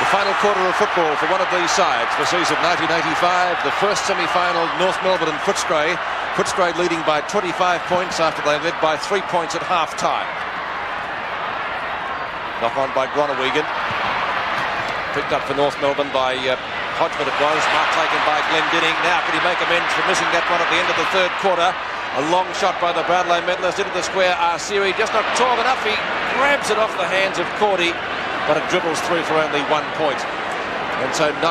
The final quarter of football for one of these sides for season 1985. The first semi-final, North Melbourne and Footscray. Footscray leading by 25 points after they led by 3 points at half-time. Knock on by Gronewegan. Picked up for North Melbourne by Hodgman it was. Mark taken by Glendinning. Now can he make amends for missing that one at the end of the third quarter? A long shot by the Brownlow medalist into the square. Arsiri just not tall enough. He grabs it off the hands of Cordy, but it dribbles through for only 1 point. And so 24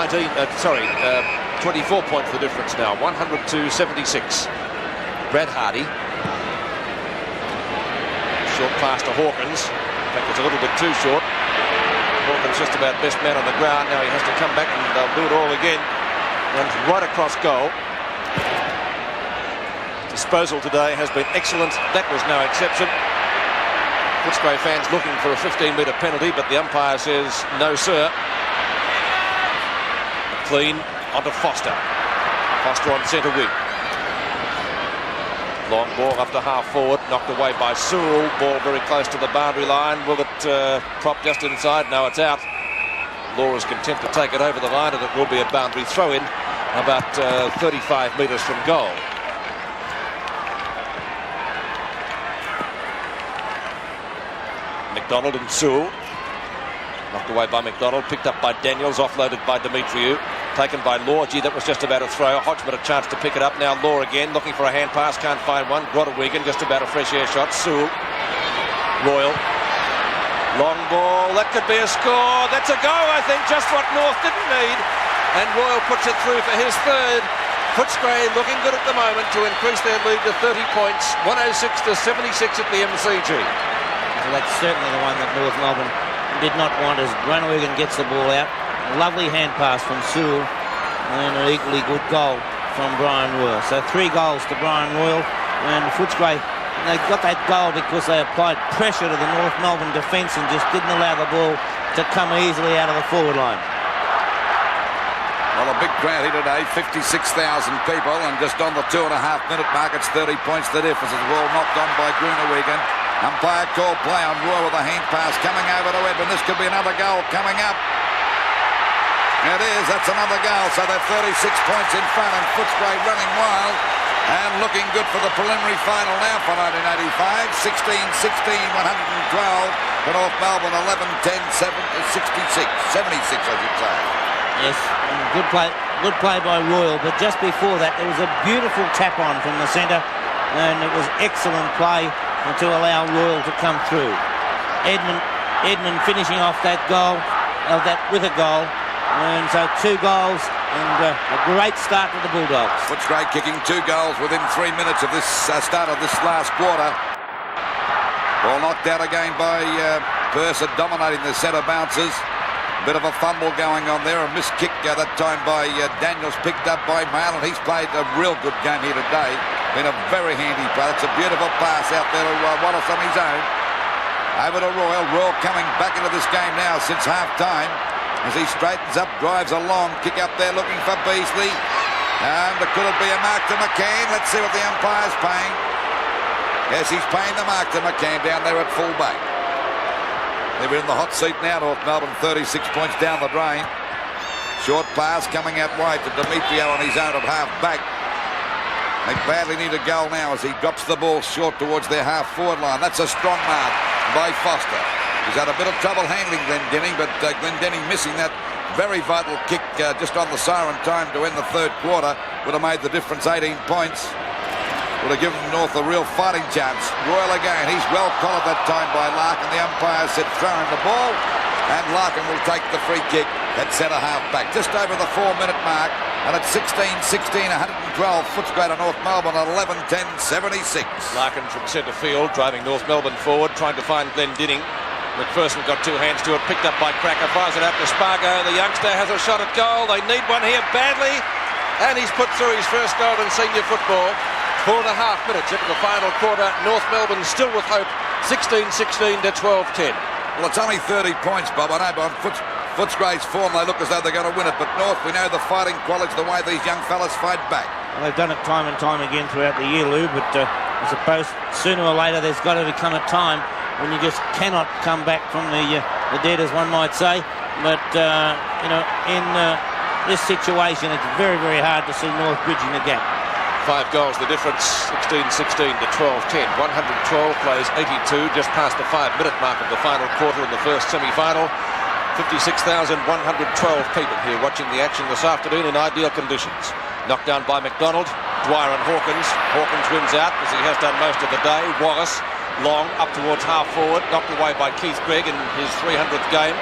points the difference now. 100 to 76. Brad Hardy. Short pass to Hawkins. In fact, it's a little bit too short. Hawkins just about best man on the ground. Now he has to come back and do it all again. Runs right across goal. Disposal today has been excellent. That was no exception. Footscray fans looking for a 15-metre penalty, but the umpire says no, sir. Clean onto Foster. Foster on centre wing. Long ball up to half forward, knocked away by Sewell. Ball very close to the boundary line. Will it prop just inside? No, it's out. Law is content to take it over the line, and it will be a boundary throw-in about 35 metres from goal. McDonald and Sewell. Knocked away by McDonald, picked up by Daniels, offloaded by Demetriou. Taken by Law. Gee, that was just about a throw. Hodgman a chance to pick it up. Now Law again, looking for a hand pass, can't find one. Gronewegan, just about a fresh air shot. Sewell. Royal. Long ball, that could be a score. That's a go, I think, just what North didn't need. And Royal puts it through for his third. Footscray looking good at the moment to increase their lead to 30 points. 106 to 76 at the MCG. Well, that's certainly the one that North Melbourne did not want, as Gronewegan gets the ball out. A lovely hand pass from Sewell and an equally good goal from Brian Royal. So 3 goals to Brian Royal, and Footscray, they got that goal because they applied pressure to the North Melbourne defence and just didn't allow the ball to come easily out of the forward line. Well, a big crowd here today, 56,000 people, and just on the 2.5-minute mark, it's 30 points the difference. As well knocked on by Gronewegan. Umpire called play on Royal with a hand pass coming over to Edmund. This could be another goal coming up. It is. That's another goal. So they're 36 points in front, and Footscray running wild and looking good for the preliminary final now for 1985. 16-16, 112 for North Melbourne. 11-10, 76, I should say. Yes, good play by Royal. But just before that, there was a beautiful tap on from the centre, and it was excellent play to allow Royal to come through. Edmund finishing off that goal, with a goal. And so 2 goals and a great start to the Bulldogs. Footscray kicking 2 goals within 3 minutes of this start of this last quarter. Ball knocked out again by Purser, dominating the centre bounces. Bit of a fumble going on there. A missed kick that time by Daniels, picked up by Mail, and he's played a real good game here today. Been a very handy play. It's a beautiful pass out there to Wallace on his own. Over to Royal. Royal coming back into this game now since half-time. As he straightens up, drives along, kick up there looking for Beasley. And could it be a mark to McCann? Let's see what the umpire's paying. Yes, he's paying the mark to McCann down there at full-back. They're in the hot seat now, North Melbourne, 36 points down the drain. Short pass coming out wide to Demetriou on his own at half-back. They badly need a goal now as he drops the ball short towards their half-forward line. That's a strong mark by Foster. He's had a bit of trouble handling Glendinning, but Glendinning missing that very vital kick just on the siren time to end the third quarter. Would have made the difference 18 points. Would have given North a real fighting chance. Royal again. He's well collared that time by Larkin. The umpire said throw in the ball, and Larkin will take the free kick at centre half back. Just over the 4-minute mark, and at 16-16, 112 Footscray to North Melbourne at 11-10, 76. Larkin from centre field, driving North Melbourne forward, trying to find Glendinning. McPherson got 2 hands to it, picked up by Cracker, fires it out to Spargo. The youngster has a shot at goal. They need one here badly, and he's put through his first goal in senior football. 4.5 minutes into the final quarter. North Melbourne still with hope. 16-16 to 12-10. Well, it's only 30 points, Bob. I know, but on Footscray's form, they look as though they're going to win it. But North, we know the fighting quality, the way these young fellas fight back. Well, they've done it time and time again throughout the year, Lou, but I suppose sooner or later there's got to become a time when you just cannot come back from the dead, as one might say. But, you know, in this situation, it's very, very hard to see North bridging the gap. 5 goals the difference, 16-16 to 12-10. 112 plays 82, just past the 5-minute mark of the final quarter in the first semi-final. 56,112 people here watching the action this afternoon in ideal conditions. Knocked down by McDonald, Dwyer and Hawkins. Hawkins wins out, as he has done most of the day. Wallace, long, up towards half-forward, knocked away by Keith Gregg in his 300th game.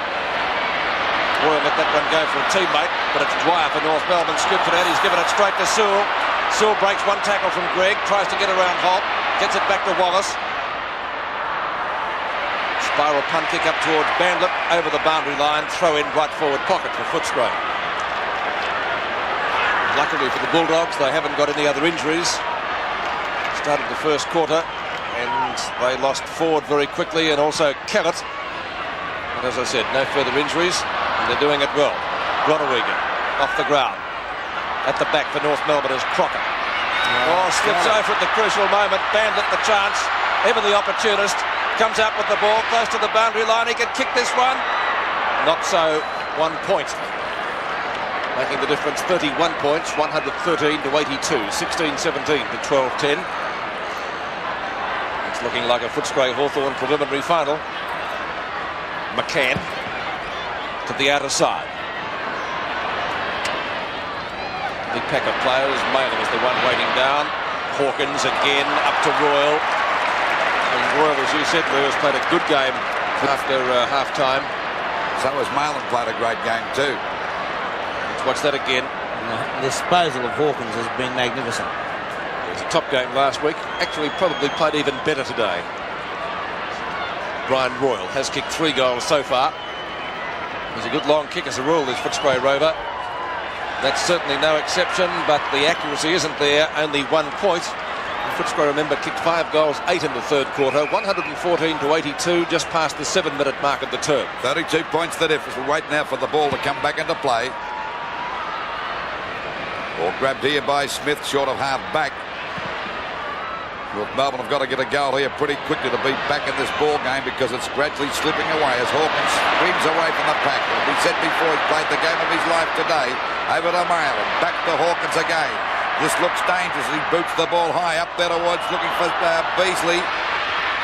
Royal let that one go for a teammate, but it's Dwyer for North Melbourne, scooped it out, he's given it straight to Sewell. Sewell breaks one tackle from Gregg, tries to get around Holt, gets it back to Wallace. Spiral punt kick up towards Bandlet, over the boundary line, throw in right forward pocket for Footscray. Luckily for the Bulldogs, they haven't got any other injuries. Started the first quarter, and they lost Ford very quickly, and also Kellett. But as I said, no further injuries, and they're doing it well. Gronewegan off the ground. At the back for North Melbourne is Crocker. Slips over at the crucial moment. Bandit the chance. Ever the opportunist. Comes out with the ball close to the boundary line. He can kick this one. Not so. 1 point. Making the difference 31 points. 113 to 82. 16-17 to 12-10. It's looking like a Footscray Hawthorn preliminary final. McCann to the outer side. Big pack of players. Malin is the one waiting down. Hawkins again up to Royal. And Royal, as you said, Lewis, played a good game after half-time. So has Malin played a great game too. Let's watch that again. And the disposal of Hawkins has been magnificent. It was a top game last week. Actually, probably played even better today. Brian Royal has kicked 3 goals so far. He's a good long kick as a rule, this Footscray Rover. That's certainly no exception, but the accuracy isn't there. Only 1 point. Footscray, remember, kicked 5 goals, 8 in the third quarter. 114 to 82, just past the 7-minute mark of the term. 32 points the difference. We're waiting now for the ball to come back into play. Ball grabbed here by Smith, short of half back. North Melbourne have got to get a goal here pretty quickly to be back in this ball game, because it's gradually slipping away as Hawkins screams away from the pack. As we said before, he's played the game of his life today. Over to Malin, back to Hawkins again. This looks dangerous as he boots the ball high up there towards looking for Beasley,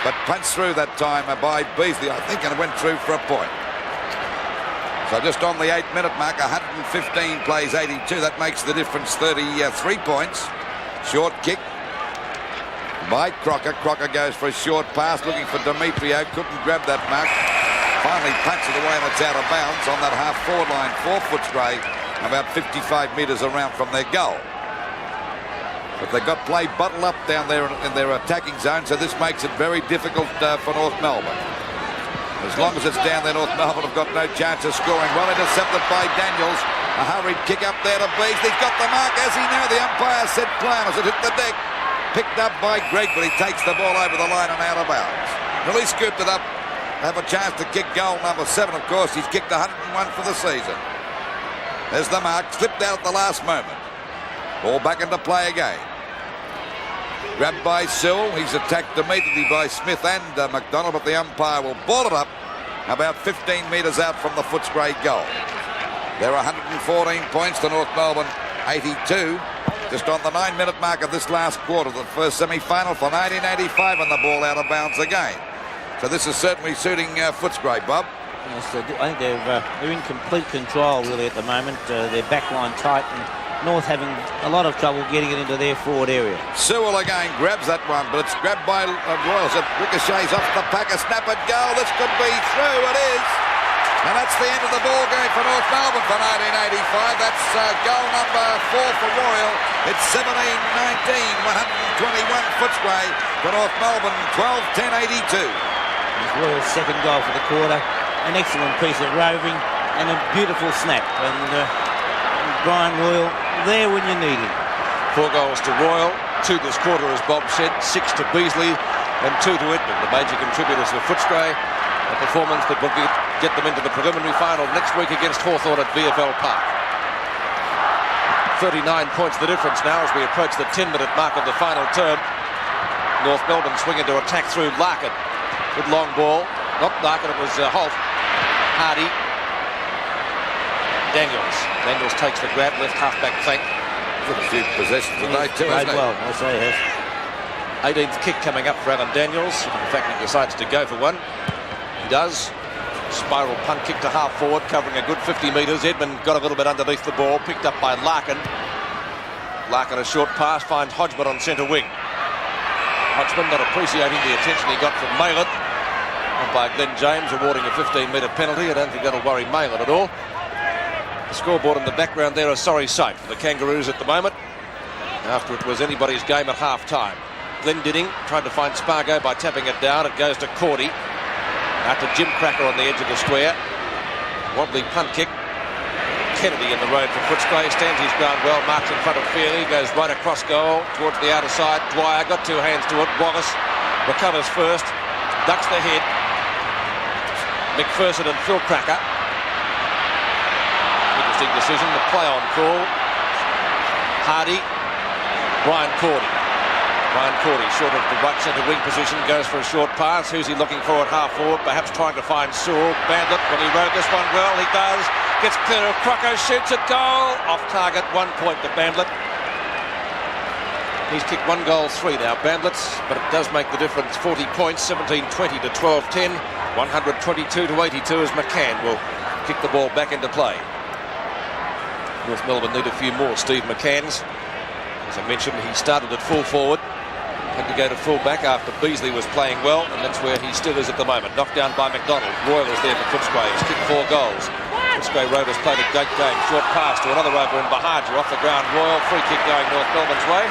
but punched through that time by Beasley, I think, and it went through for a point. So just on the 8-minute mark, 115 plays 82. That makes the difference 33 points. Short kick by Crocker. Crocker goes for a short pass, looking for Demetrio. Couldn't grab that mark. Finally punched it away, and it's out of bounds on that half-forward line for Footscray, about 55 metres around from their goal. But they've got play bottled up down there in their attacking zone, so this makes it very difficult for North Melbourne. As long as it's down there, North Melbourne have got no chance of scoring. Well intercepted by Daniels. A hurried kick up there to Beasley. He's got the mark, as he knew. The umpire said play as it hit the deck. Picked up by Gregg, but he takes the ball over the line and out of bounds. Well, he scooped it up. Have a chance to kick goal number 7, of course. He's kicked 101 for the season. There's the mark. Slipped out at the last moment. Ball back into play again. Grabbed by Sewell. He's attacked immediately by Smith and McDonald, but the umpire will ball it up about 15 metres out from the Footscray goal. There are 114 points to North Melbourne, 82. Just on the 9-minute mark of this last quarter, the first semi-final for 1985, and the ball out of bounds again. So this is certainly suiting Footscray, Bob. Yes, I think they're in complete control really at the moment. Their back line tight, and North having a lot of trouble getting it into their forward area. Sewell again grabs that one, but it's grabbed by Royals. It ricochets off the pack. A snap at goal. This could be through. It is. And that's the end of the ball game for North Melbourne for 1985. That's goal number 4 for Royal. It's 17-19, 121 Footscray for North Melbourne, 12-10-82. Royal's second goal for the quarter. An excellent piece of roving and a beautiful snap. And Brian Royal there when you need him. 4 goals to Royal, 2 this quarter, as Bob said, 6 to Beasley and 2 to Edmund, the major contributors for Footscray. A performance that will get them into the preliminary final next week against Hawthorn at VFL Park. 39 points the difference now as we approach the 10-minute mark of the final term. North Melbourne swinging to attack through Larkin with long ball. Not Larkin, it was Holt. Hardy Daniels. Daniels takes the grab, left half-back flank. Got a few possessions today too, Played hasn't he? well, I say he has. 18th kick coming up for Alan Daniels. In fact, he decides to go for one. He does. Spiral punt kick to half forward, covering a good 50 metres. Edmund got a little bit underneath the ball, picked up by Larkin. Larkin, a short pass, finds Hodgman on centre wing. Hodgman not appreciating the attention he got from Malin. And by Glenn James, awarding a 15-metre penalty. I don't think that'll worry Malin at all. The scoreboard in the background there, a sorry sight for the Kangaroos at the moment, after it was anybody's game at half-time. Glendinning tried to find Spargo by tapping it down. It goes to Cordy. Out to Jim Cracker on the edge of the square. Wobbly punt kick. Kennedy in the road for Footscray. Stands his ground well. Marks in front of Fairley. Goes right across goal towards the outer side. Dwyer got two hands to it. Wallace recovers first. Ducks the head. McPherson and Phil Cracker. Interesting decision. The play-on call. Hardy. Brian Cordy. Brian Cordy, short of the right centre wing position, goes for a short pass. Who's he looking for at half forward? Perhaps trying to find Sewell. Bandit, when he rode this one well, he does. Gets clear of Crocco, shoots at goal. Off target, 1 point to Bandit. He's kicked 1 goal, 3 now, Bandit, but it does make the difference. 40 points, 17-20 to 12-10. 122 to 82 as McCann will kick the ball back into play. North Melbourne need a few more Steve McCanns. As I mentioned, he started at full forward. Had to go to full back after Beasley was playing well, and that's where he still is at the moment. Knocked down by McDonald. Royal is there for Footscray. He's kicked 4 goals. Footscray Road has played a great game. Short pass to another over in Bahaja. Off the ground, Royal. Free kick going North Melbourne's way.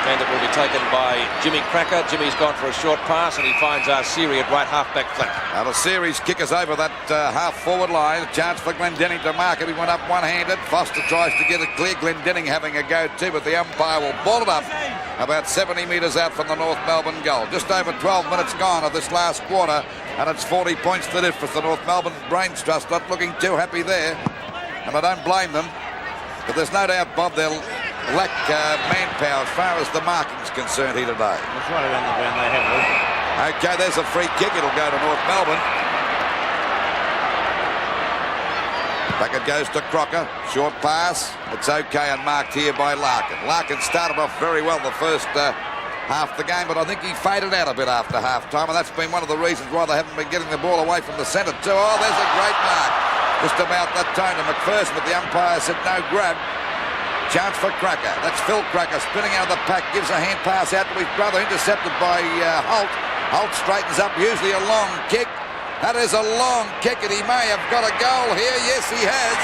And it will be taken by Jimmy Cracker. Jimmy's gone for a short pass, and he finds Siri at right half-back flank. Now the series kickers over that half-forward line. A chance for Glendinning to mark it. He went up one-handed. Foster tries to get it clear. Glendinning having a go too, but the umpire will ball it up about 70 metres out from the North Melbourne goal. Just over 12 minutes gone of this last quarter, and it's 40 points the difference. The North Melbourne Brains Trust not looking too happy there, and I don't blame them. But there's no doubt, Bob, they'll lack manpower as far as the marking's concerned here today. It's right around the ground they have, Luke. Okay, there's a free kick. It'll go to North Melbourne. Back it goes to Crocker. Short pass. It's okay and marked here by Larkin. Larkin started off very well the first half of the game, but I think he faded out a bit after half-time, and that's been one of the reasons why they haven't been getting the ball away from the centre too. Oh, there's a great mark. Just about that time to McPherson, but the umpire said no grab. Chance for Cracker. That's Phil Cracker spinning out of the pack. Gives a hand pass out to his brother. Intercepted by Holt. Holt straightens up. Usually a long kick. That is a long kick, and he may have got a goal here. Yes, he has.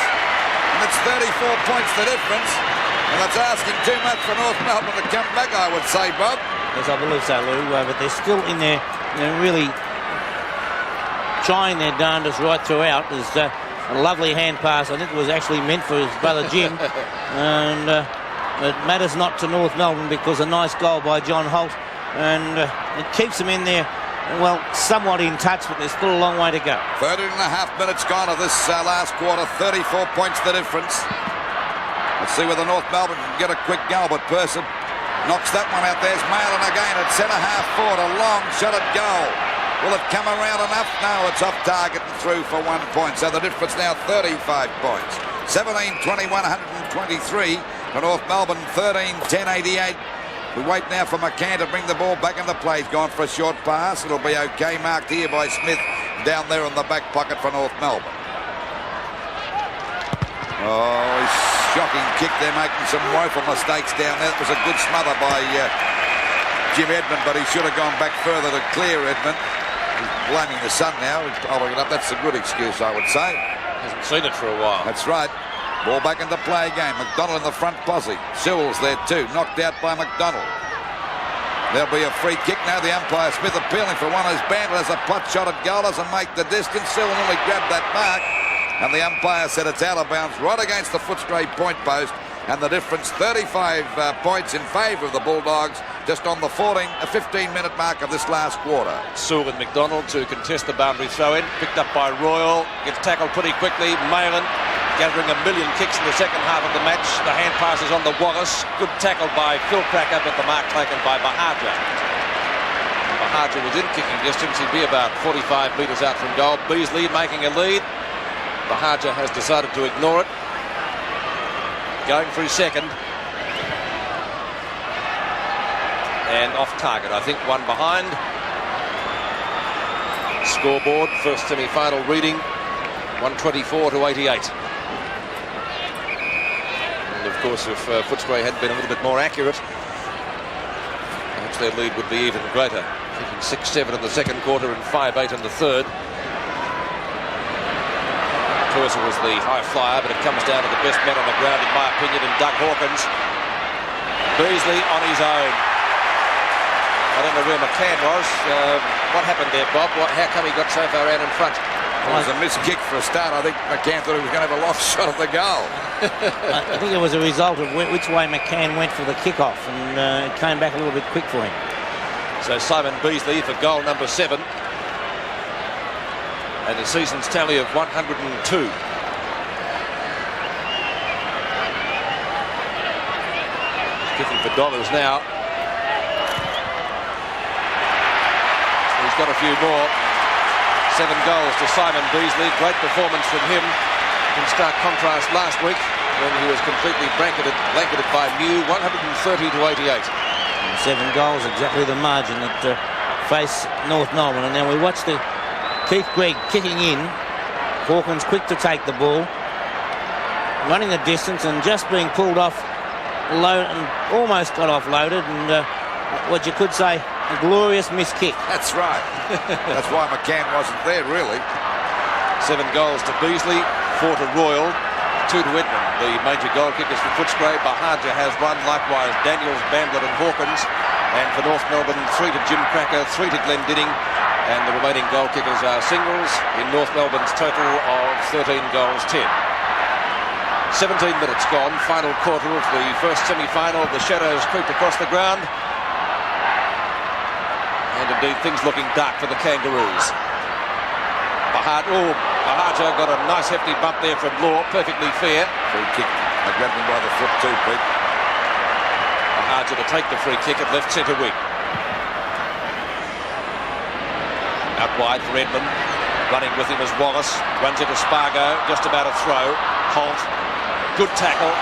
And it's 34 points the difference. And that's asking too much for North Melbourne to come back, I would say, Bob. Yes, I believe so, Lou. But they're still in there, really trying their darndest right throughout. There's a lovely hand pass. I think it was actually meant for his brother Jim. And it matters not to North Melbourne because a nice goal by John Holt. And it keeps them in there, well, somewhat in touch, but there's still a long way to go. 13 and a half minutes gone of this last quarter. 34 points the difference. Let's see whether North Melbourne can get a quick goal, but Person knocks that one out. There's Malin again at centre half forward. A long shot at goal. Will it come around enough? No, it's off target and through for 1 point. So the difference now 35 points. 17-21, 123 for North Melbourne, 13-10-88. We wait now for McCann to bring the ball back into play. He's gone for a short pass. It'll be okay. Marked here by Smith down there in the back pocket for North Melbourne. Oh, shocking kick. They're making some woeful mistakes down there. It was a good smother by Jim Edmund, but he should have gone back further to clear Edmund. He's blaming the sun now. He's following it up. That's a good excuse, I would say. Hasn't seen it for a while. That's right. Ball back into play again. McDonald in the front posse. Sewell's there too. Knocked out by McDonald. There'll be a free kick now. The umpire Smith appealing for one as Bandit has a pot shot at goal. Doesn't make the distance. Sewell nearly grabbed that mark. And the umpire said it's out of bounds right against the Footscray point post. And the difference 35 points in favour of the Bulldogs just on the 15-minute mark of this last quarter. Sewell and McDonald to contest the boundary throw-in. Picked up by Royal. Gets tackled pretty quickly. Malin gathering a million kicks in the second half of the match. The hand passes on the Wallace. Good tackle by Phil Cracker, but the mark taken by Bahaja. Bahaja was in kicking distance. He'd be about 45 metres out from goal. Beasley making a lead. Bahaja has decided to ignore it. Going for his second. And off target, I think, one behind. Scoreboard, first semi-final reading, 124-88. And of course, if Footscray had been a little bit more accurate, perhaps their lead would be even greater. Kicking 6-7 in the second quarter and 5-8 in the third. Purser was the high flyer, but it comes down to the best man on the ground, in my opinion, in Doug Hawkins. Beasley on his own. I don't know where McCann was. What happened there, Bob? How come he got so far out in front? It was a missed kick for a start. I think McCann thought he was going to have a lost shot at the goal. I think it was a result of which way McCann went for the kickoff, and it came back a little bit quick for him. So Simon Beasley for goal number 7. And the season's tally of 102. Kicking for dollars now. He's got a few more. 7 goals to Simon Beasley. Great performance from him. In stark contrast last week when he was completely blanketed by Mew, 130-88. 7 goals, exactly the margin that face North Melbourne. And then we watch the Keith Gregg kicking in. Hawkins quick to take the ball, running the distance and just being pulled off low, and almost got offloaded, and what you could say, a glorious missed kick. That's right. That's why McCann wasn't there, really. 7 goals to Beasley, 4 to Royal, 2 to Edmund, the major goal kickers for Footscray. Bahaja has 1, likewise Daniels, Bamblett and Hawkins. And for North Melbourne, 3 to Jim Cracker, 3 to Glendinning. And the remaining goal kickers are singles in North Melbourne's total of 13 goals, 10. 17 minutes gone, final quarter of the first semi-final. The shadows creep across the ground. And indeed, things looking dark for the Kangaroos. Bahaja got a nice hefty bump there from Law, perfectly fair. Free kick. I grabbed him by the foot too, Pete. Bahaja to take the free kick at left centre wing. Out wide for Edmund. Running with him as Wallace. Runs into Spargo. Just about a throw. Holt. Good tackle.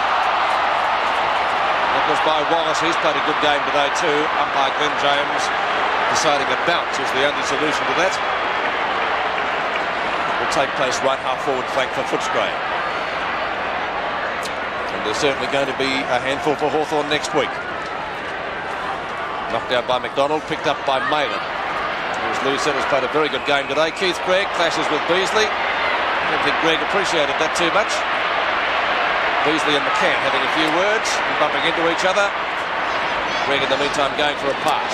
That was by Wallace. He's played a good game today too. Umpire Glenn James deciding a bounce is the only solution to that. It will take place right half forward flank for Footscray. And there's certainly going to be a handful for Hawthorn next week. Knocked out by McDonald. Picked up by Malin. As Lou said, has played a very good game today. Keith Gregg clashes with Beasley. I don't think Gregg appreciated that too much. Beasley and McCann having a few words and bumping into each other. Gregg in the meantime going for a pass.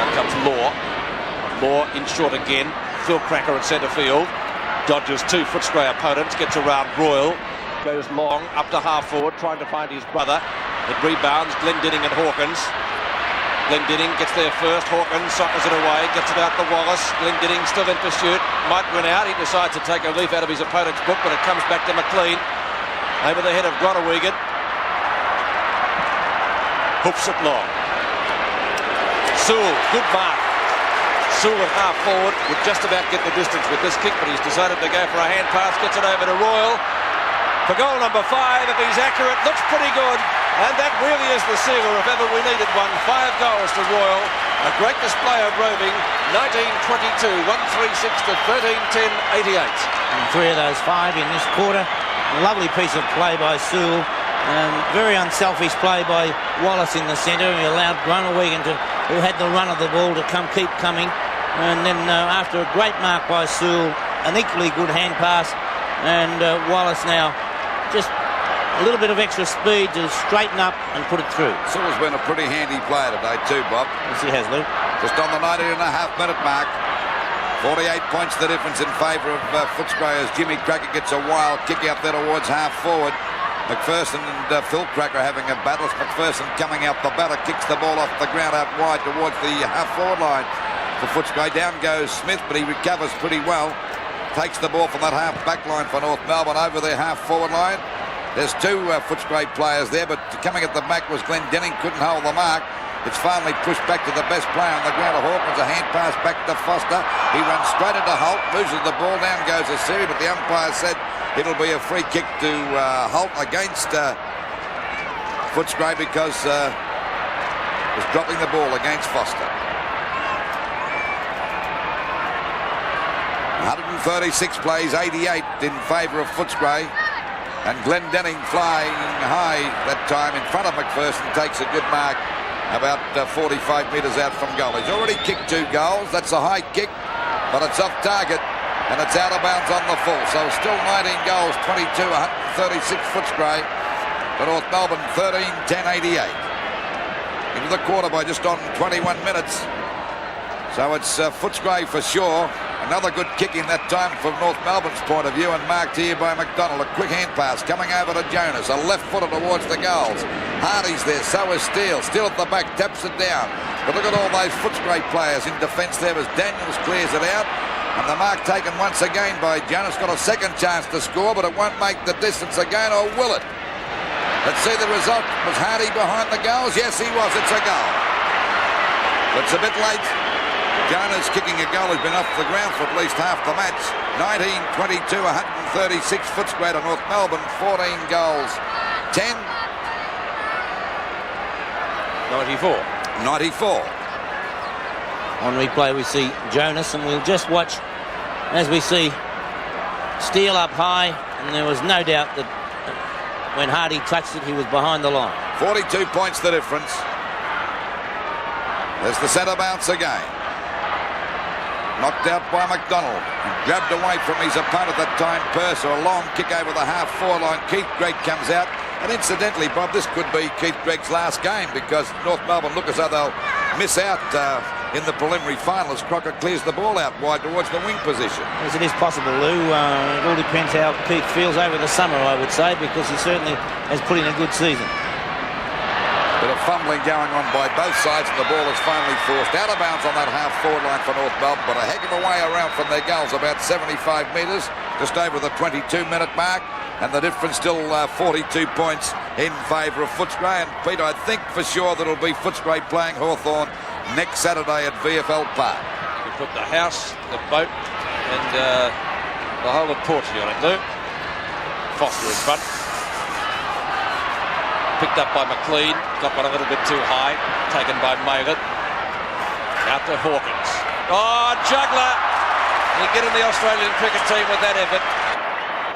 Out comes Law. Law in short again. Phil Cracker at centre field. Dodges 2 Footscray opponents. Gets around Royal. Goes long up to half forward trying to find his brother. It rebounds Glendinning and Hawkins. Glendinning gets there first. Hawkins sockers it away, gets it out to Wallace. Glendinning still in pursuit, might win out. He decides to take a leaf out of his opponent's book, but it comes back to McLean. Over the head of Gronawegan. Hoops it long. Sewell, good mark. Sewell at half forward would just about get the distance with this kick, but he's decided to go for a hand pass. Gets it over to Royal. For goal number 5, if he's accurate, looks pretty good. And that really is the sealer if ever we needed one. 5 goals to Royal. A great display of roving. 19-22, 136 to 13-10, 88. And 3 of those 5 in this quarter. A lovely piece of play by Sewell. Very unselfish play by Wallace in the centre. He allowed Gronawegan, who had the run of the ball, to keep coming. And then after a great mark by Sewell, an equally good hand pass. And Wallace now just a little bit of extra speed to straighten up and put it through. Sewell's been a pretty handy player today too, Bob. Yes, he has, Lou. Just on the 19.5-minute mark. 48 points the difference in favour of Footscray as Jimmy Cracker gets a wild kick out there towards half forward. McPherson and Phil Cracker having a battle. McPherson coming out the batter, kicks the ball off the ground out wide towards the half forward line for Footscray. Down goes Smith, but he recovers pretty well. Takes the ball from that half back line for North Melbourne over their half forward line. There's 2 Footscray players there, but coming at the back was Glendinning, couldn't hold the mark. It's finally pushed back to the best player on the ground of Hawkins. A hand pass back to Foster. He runs straight into Holt, loses the ball, down goes Asiri, but the umpire said it'll be a free kick to Holt against Footscray because was dropping the ball against Foster. 136 plays, 88 in favour of Footscray. And Glendenning flying high that time in front of McPherson takes a good mark about 45 metres out from goal. He's already kicked 2 goals. That's a high kick, but it's off target and it's out of bounds on the full. So still 19 goals, 22, 136 Footscray. For North Melbourne, 13, 10, 88. Into the quarter by just on 21 minutes. So it's Footscray for sure. Another good kick in that time from North Melbourne's point of view, and marked here by McDonald. A quick hand pass coming over to Jonas. A left footer towards the goals. Hardy's there, so is Steele. Steele at the back, taps it down. But look at all those Footscray players in defence there as Daniels clears it out. And the mark taken once again by Jonas. Got a second chance to score, but it won't make the distance again, or will it? Let's see the result. Was Hardy behind the goals? Yes, he was. It's a goal. It's a bit late. Jonas kicking a goal has been off the ground for at least half the match. 19-22, 136 Footscray to North Melbourne. 14 goals, 10. 94. 94. On replay we see Jonas, and we'll just watch as we see Steele up high, and there was no doubt that when Hardy touched it he was behind the line. 42 points the difference. There's the centre bounce again. Knocked out by McDonald. Grabbed away from his opponent that time, Purser. A long kick over the half-forward line. Keith Gregg comes out. And incidentally, Bob, this could be Keith Gregg's last game because North Melbourne look as though they'll miss out in the preliminary final as Crocker clears the ball out wide towards the wing position. As it is possible, Lou. It all depends how Keith feels over the summer, I would say, because he certainly has put in a good season. Bit of fumbling going on by both sides, and the ball is finally forced out of bounds on that half-forward line for North Melbourne, but a heck of a way around from their goals, about 75 metres, just over the 22-minute mark, and the difference still 42 points in favour of Footscray. And Pete, I think for sure that it'll be Footscray playing Hawthorn next Saturday at VFL Park. We put the house, the boat, and the whole of Portsea on it, Lou. Foster in front. Picked up by McLean, got one a little bit too high, taken by Maylett. Out to Hawkins. Oh, juggler! He get in the Australian cricket team with that effort.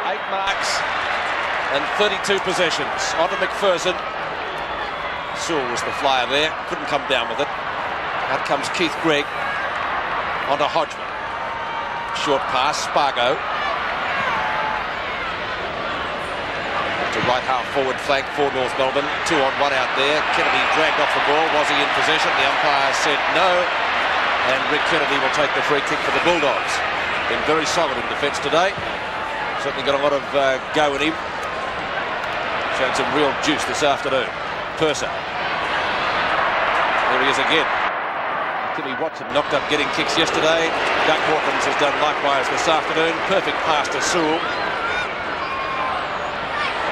8 marks and 32 possessions. On to McPherson. Sewell was the flyer there, couldn't come down with it. Out comes Keith Gregg. On to Hodgman. Short pass, Spargo. To right half forward flank for North Melbourne. 2 on 1 out there. Kennedy dragged off the ball. Was he in possession? The umpire said no. And Rick Kennedy will take the free kick for the Bulldogs. Been very solid in defence today. Certainly got a lot of go in him. Showed some real juice this afternoon. Purser. There he is again. Timmy Watson knocked up getting kicks yesterday. Doug Hawkins has done likewise this afternoon. Perfect pass to Sewell.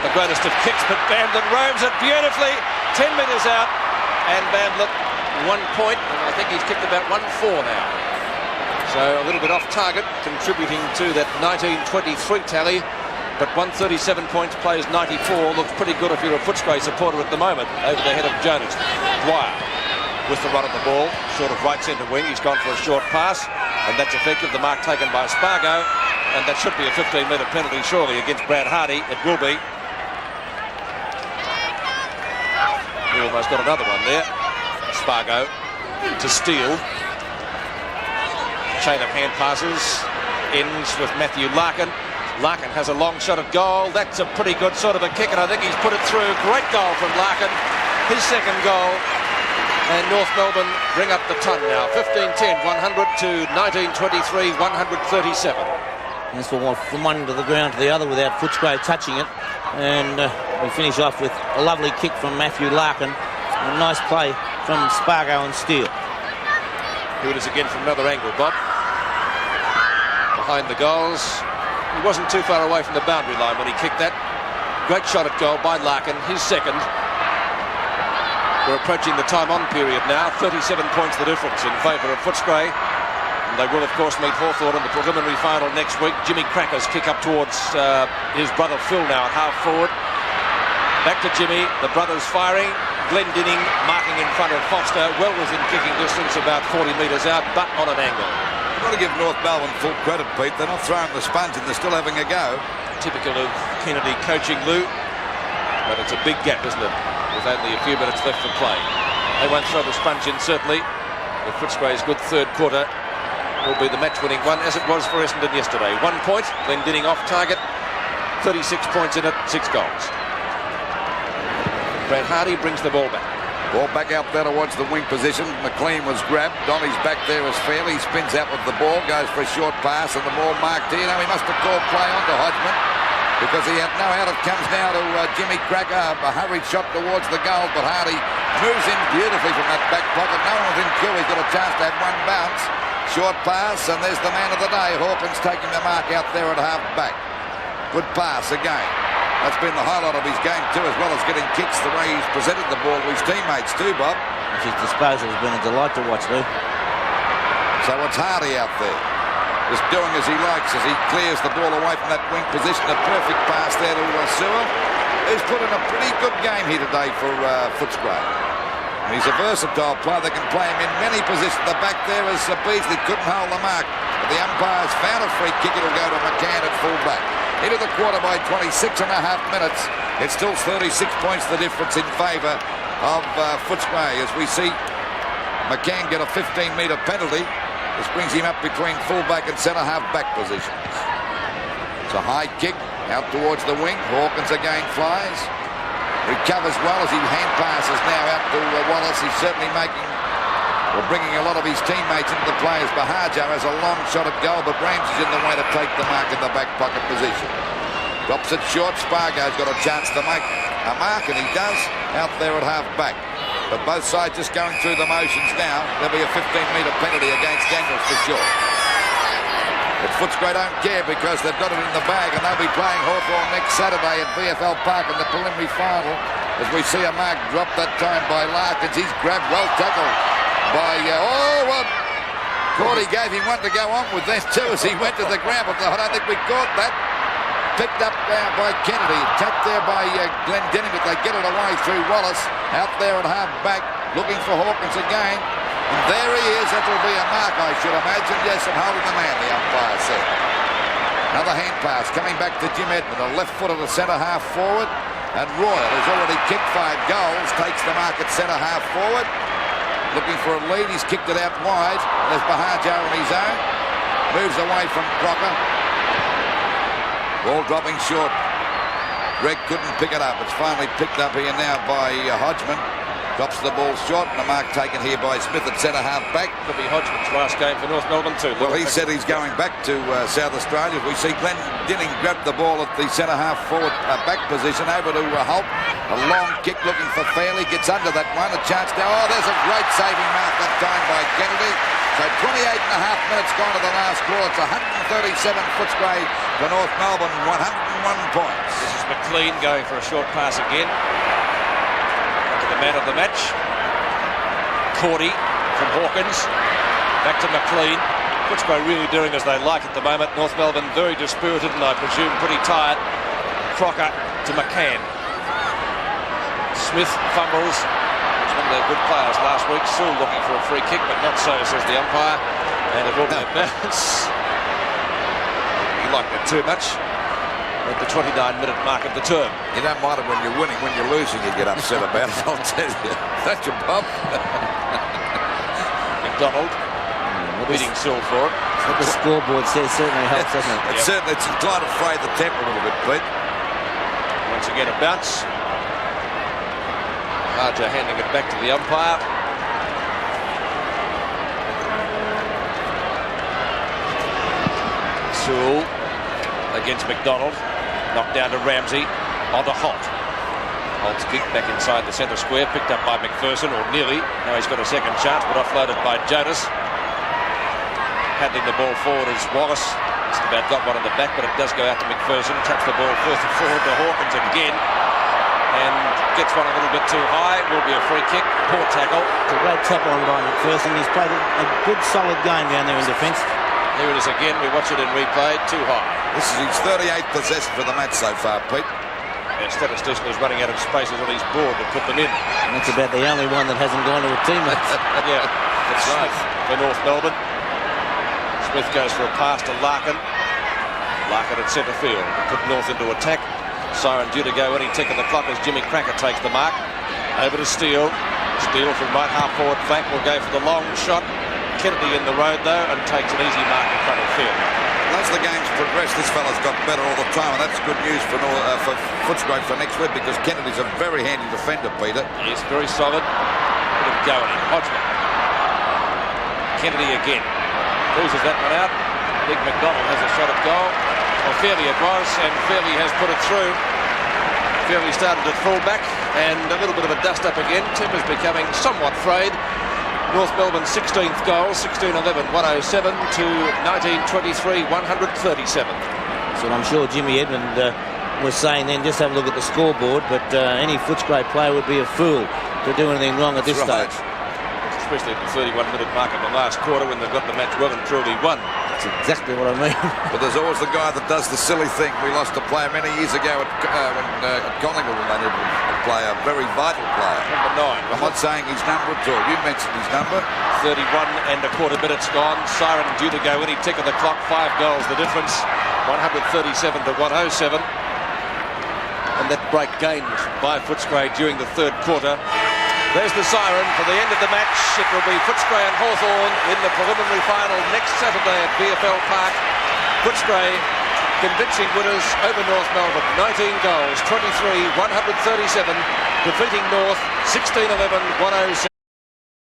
The greatest of kicks, but Bamblett roams it beautifully. 10 metres out, and Bamblett 1 point, and I think he's kicked about 1-4 now. So a little bit off target, contributing to that 19-23 tally, but 137 points, plays 94. Looks pretty good if you're a Footscray supporter at the moment, over the head of Jonas. Dwyer with the run of the ball, sort of right centre wing. He's gone for a short pass, and that's effective. The mark taken by Spargo, and that should be a 15-metre penalty surely against Brad Hardy. It will be. We almost got another one there. Spargo to Steele. Chain of hand passes. Ends with Matthew Larkin. Larkin has a long shot at goal. That's a pretty good sort of a kick, and I think he's put it through. Great goal from Larkin. His second goal. And North Melbourne bring up the ton now. 15-10, 100 to 19-23, 137. That's from one to the ground to the other without Footscray touching it. And we finish off with a lovely kick from Matthew Larkin. A nice play from Spargo and Steele. Here it is again from another angle, Bob. Behind the goals. He wasn't too far away from the boundary line when he kicked that. Great shot at goal by Larkin, his second. We're approaching the time on period now. 37 points the difference in favour of Footscray. And they will, of course, meet Hawthorn in the preliminary final next week. Jimmy Cracker's kick up towards his brother Phil now at half forward. Back to Jimmy. The brothers firing. Glendinning marking in front of Foster. Well within kicking distance, about 40 metres out, but on an angle. You've got to give North Melbourne full credit, Pete. They're not throwing the sponge and they're still having a go. Typical of Kennedy coaching, Lou. But it's a big gap, isn't it? With only a few minutes left to play. They won't throw the sponge in, certainly. If Footscray's good third quarter will be the match-winning one, as it was for Essendon yesterday. 1 point, Glendinning off target. 36 points in it, 6 goals. Brad Hardy brings the ball back. Ball back out there towards the wing position. McLean was grabbed. Donny's back there as fairly. He spins out with the ball, goes for a short pass, and the ball marked here. Now he must have called play on to Hodgman because he had no out. It comes now to Jimmy Cracker. A hurried shot towards the goal, but Hardy moves in beautifully from that back pocket. No one within kill. He's got a chance to have one bounce. Short pass, and there's the man of the day. Hawkins taking the mark out there at half back. Good pass again. That's been the highlight of his game too, as well as getting kicks the way he's presented the ball to his teammates too, Bob. His disposal has been a delight to watch, Lou. So it's Hardy out there, just doing as he likes as he clears the ball away from that wing position. A perfect pass there to Sewell, who's put in a pretty good game here today for Footscray. And he's a versatile player that can play him in many positions. The back there is Beasley, couldn't hold the mark. But the umpires found a free kick. It'll go to McCann at full back. Into the quarter by 26.5 minutes. It's still 36 points the difference in favour of Footscray as we see McCann get a 15-metre penalty. This brings him up between full-back and centre-half back positions. It's a high kick out towards the wing. Hawkins again flies. Recovers well as he hand passes now out to Wallace. He's certainly bringing a lot of his teammates into the play as Bahajo has a long shot at goal, but Rames is in the way to take the mark in the back pocket position. Drops it short. Spargo's got a chance to make a mark, and he does out there at half back. But both sides just going through the motions now. There'll be a 15-metre penalty against Daniels for sure. But Footscray don't care because they've got it in the bag, and they'll be playing Hawthorn next Saturday at VFL Park in the preliminary final. As we see a mark dropped that time by Larkins. He's grabbed, well tackled by Cordy gave him one to go on with that too as he went to the ground, but I don't think we caught that. Picked up by Kennedy, tapped there by Glendinning, but they get it away through Wallace out there at half back, looking for Hawkins again, and there he is. That will be a mark, I should imagine. Yes, and holding the man, the umpire said. Another hand pass coming back to Jim Edmund, a left foot of the centre half forward, and Royal has already kicked 5 goals, takes the mark at centre half forward. Looking for a lead, he's kicked it out wide. There's Bahajo on his own. Moves away from Crocker. Ball dropping short. Greg couldn't pick it up. It's finally picked up here now by Hodgman. Drops the ball short, and the mark taken here by Smith at centre half back. Could be Hodgman's last game for North Melbourne too. Well, he said he's going back to South Australia. We see Glendinning grab the ball at the centre half forward back position over to Holt. A long kick looking for Fairley. Gets under that one. A chance now. Oh, there's a great saving mark that time by Kennedy. So 28.5 minutes gone to the last quarter. It's 137 Footscray to North Melbourne. 101 points. This is McLean going for a short pass again. Man of the match. Cordy from Hawkins. Back to McLean. Footscray really doing as they like at the moment. North Melbourne very dispirited and I presume pretty tired. Crocker to McCann. Smith fumbles. It's one of their good players last week. Sewell looking for a free kick, but not so, says the umpire. And it will be a bounce. You like that too much. At the 29-minute mark of the term. You don't mind it when you're winning. When you're losing, you get upset about it, I'll tell you. That's your bump. McDonald beating Sewell for it. What the scoreboard says certainly helps, doesn't it? It's certainly, it's trying to fray the temper a little bit, Pete. Once again, a bounce. Archer handing it back to the umpire. Sewell against McDonald. Knocked down to Ramsey. On to Holt. Holt's kick back inside the centre square. Picked up by McPherson, or nearly. Now he's got a second chance, but offloaded by Jonas. Handing the ball forward is Wallace. Just about got one in the back, but it does go out to McPherson. Touch the ball further forward to Hawkins again. and gets one a little bit too high. Will be a free kick. Poor tackle. It's a great tap-on by McPherson. He's played a good, solid game down there in defence. Here it is again. We watch it in replay. Too high. This is his 38th possession for the match so far, Pete. Our statistician is running out of spaces on his board to put them in. And that's about the only one that hasn't gone to a teammate. Yeah, that's right. For North Melbourne. Smith goes for a pass to Larkin. Larkin at centre field to put North into attack. Siren due to go any tick of the clock as Jimmy Cracker takes the mark. Over to Steele. Steele from right half forward flank will go for the long shot. Kennedy in the road though and takes an easy mark in front of field. As the game's progressed, this fella's got better all the time, and that's good news for Footscray for next week because Kennedy's a very handy defender, Peter. He's very solid. Bit of going. Hodgman. Kennedy again. Loses that one out. Big McDonald has a shot at goal. Well, Fairley it was, and Fairley has put it through. Fairley started at full-back, and a little bit of a dust-up again. Temper's becoming somewhat frayed. North Melbourne 16th goal, 16-11, 107 to 19-23, 137. So I'm sure Jimmy Edmund was saying then, just have a look at the scoreboard, but any Footscray player would be a fool to do anything wrong at this stage. Especially at the 31-minute mark in the last quarter when they've got the match well and truly won. That's exactly what I mean. But there's always the guy that does the silly thing. We lost a player many years ago at Collingwood when they needed a player, a very vital player. Number 9. I'm not saying his number at all. You mentioned his number. 31 and a quarter minutes gone. Siren due to go any tick of the clock. 5 goals the difference. 137 to 107. And that break gained by Footscray during the third quarter. There's the siren for the end of the match. It will be Footscray and Hawthorn in the preliminary final next Saturday at VFL Park. Footscray convincing winners over North Melbourne. 19 goals, 23, 137, defeating North 16-11, 107.